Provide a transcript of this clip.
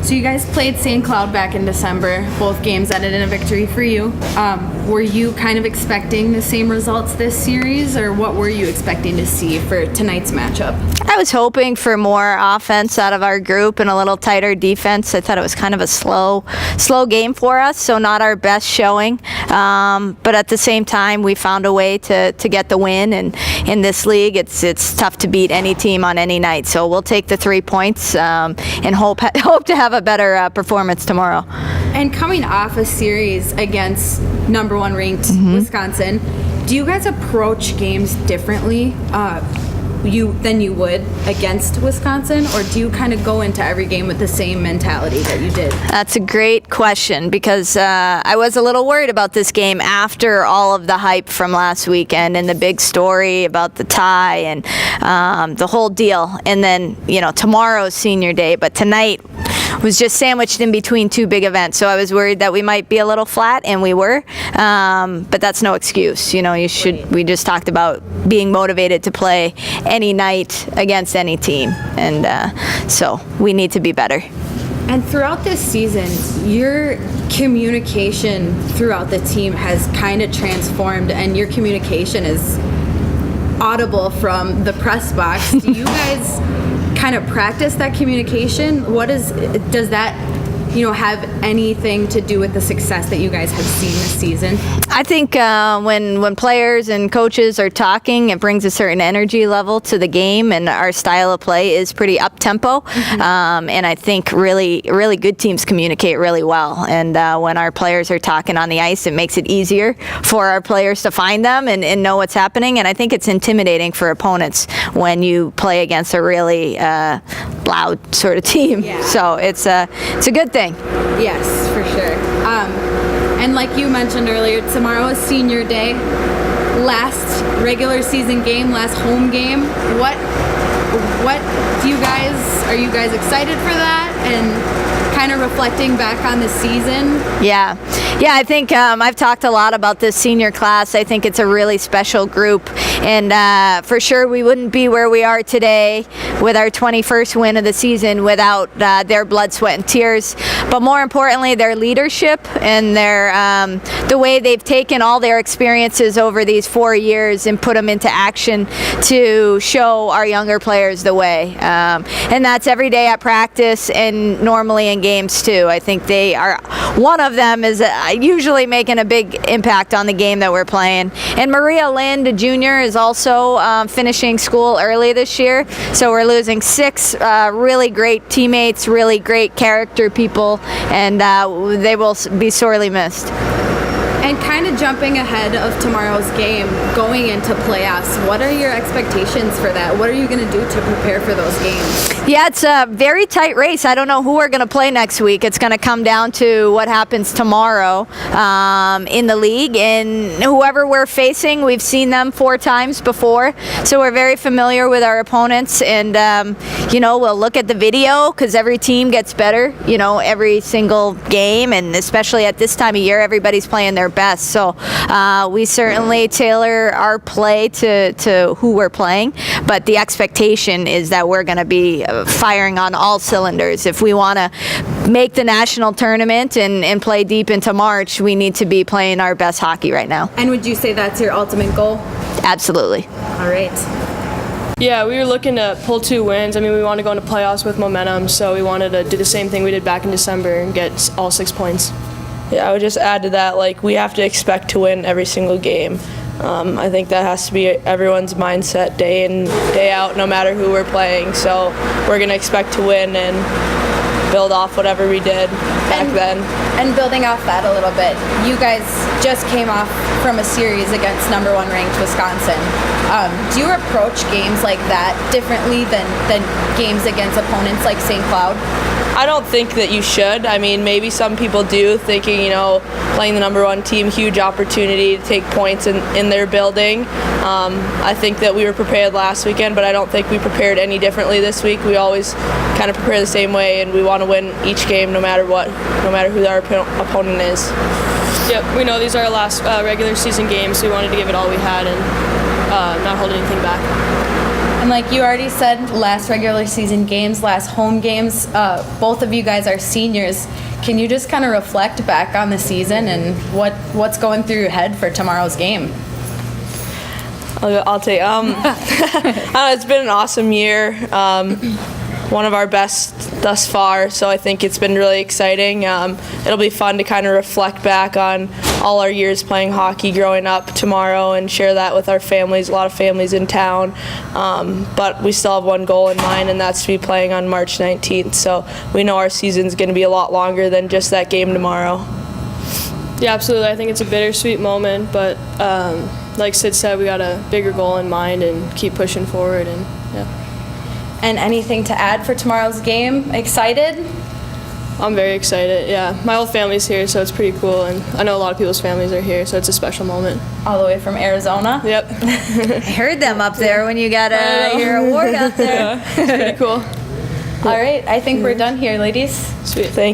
So you guys played St. Cloud back in December. Both games ended in a victory for you. Were you kind of expecting the same results this series, or what were you expecting to see for tonight's matchup? I was hoping for more offense out of our group and a little tighter defense. I thought it was kind of a slow game for us, so not our best showing. But at the same time, we found a way to get the win. And in this league, it's tough to beat any team on any night. So we'll take the 3 points and hope to have a better performance tomorrow. And coming off a series against number 1 ranked Wisconsin, do you guys approach games differently than you would against Wisconsin, or do you kind of go into every game with the same mentality that you did? That's a great question, because I was a little worried about this game after all of the hype from last weekend and the big story about the tie and the whole deal. And then, tomorrow's senior day, but tonight was just sandwiched in between 2 big events. So I was worried that we might be a little flat, and we were. But that's no excuse. We just talked about being motivated to play any night against any team. And so we need to be better. And throughout this season, your communication throughout the team has kind of transformed, and your communication is audible from the press box. Do you guys kind of practice that communication? Does that have anything to do with the success that you guys have seen this season? I think when players and coaches are talking, it brings a certain energy level to the game, and our style of play is pretty up-tempo. And I think really good teams communicate really well. And when our players are talking on the ice, it makes it easier for our players to find them and know what's happening. And I think it's intimidating for opponents when you play against a really loud sort of team. Yeah. So it's a good thing. Yes, for sure. And like you mentioned earlier, tomorrow is senior day. Last regular season game, last home game. What are you guys excited for that? And kind of reflecting back on the season? Yeah, I think I've talked a lot about this senior class. I think it's a really special group, and for sure we wouldn't be where we are today with our 21st win of the season without their blood, sweat, and tears. But more importantly, their leadership and the way they've taken all their experiences over these 4 years and put them into action to show our younger players the way. And that's every day at practice and normally in games too. I think one of them is usually making a big impact on the game that we're playing. And Maria Lind Jr. is also finishing school early this year. So we're losing 6 really great teammates, really great character people, and they will be sorely missed. And kind of jumping ahead of tomorrow's game, going into playoffs, what are your expectations for that? What are you going to do to prepare for those games? Yeah, it's a very tight race. I don't know who we're going to play next week. It's going to come down to what happens tomorrow in the league. And whoever we're facing, we've seen them 4 times before. So we're very familiar with our opponents. And, we'll look at the video because every team gets better, every single game. And especially at this time of year, everybody's playing their best. So we certainly tailor our play to who we're playing. But the expectation is that we're going to be firing on all cylinders. If we want to make the national tournament and play deep into March, we need to be playing our best hockey right now. And would you say that's your ultimate goal? Absolutely. All right. Yeah, we were looking to pull 2 wins. I mean, we want to go into playoffs with momentum, so we wanted to do the same thing we did back in December and get all 6 points. Yeah, I would just add to that, we have to expect to win every single game. I think that has to be everyone's mindset day in, day out, no matter who we're playing. So we're going to expect to win and build off whatever we did back then. And building off that a little bit, you guys just came off from a series against number 1 ranked Wisconsin. Do you approach games like that differently than games against opponents like St. Cloud? I don't think that you should. I mean, maybe some people do, thinking, playing the number 1 team, huge opportunity to take points in their building. I think that we were prepared last weekend, but I don't think we prepared any differently this week. We always kind of prepare the same way, and we want to win each game no matter what, no matter who our opponent is. Yep, we know these are our last regular season games, so we wanted to give it all we had and not hold anything back. And And like you already said, last regular season games, last home games, both of you guys are seniors. Can you just kind of reflect back on the season and what's going through your head for tomorrow's game? I'll take. It's been an awesome year. One of our best thus far, so I think it's been really exciting. It'll be fun to kind of reflect back on all our years playing hockey growing up tomorrow and share that with our families, a lot of families in town. But we still have one goal in mind, and that's to be playing on March 19th. So we know our season's going to be a lot longer than just that game tomorrow. Yeah, absolutely. I think it's a bittersweet moment, but like Sid said, we got a bigger goal in mind and keep pushing forward. And yeah. And anything to add for tomorrow's game? Excited? I'm very excited, yeah. My whole family's here, so it's pretty cool, and I know a lot of people's families are here, so it's a special moment. All the way from Arizona? Yep. I heard them up there when you got your award out there. It's pretty cool. All right, I think we're done here, ladies. Sweet. Thank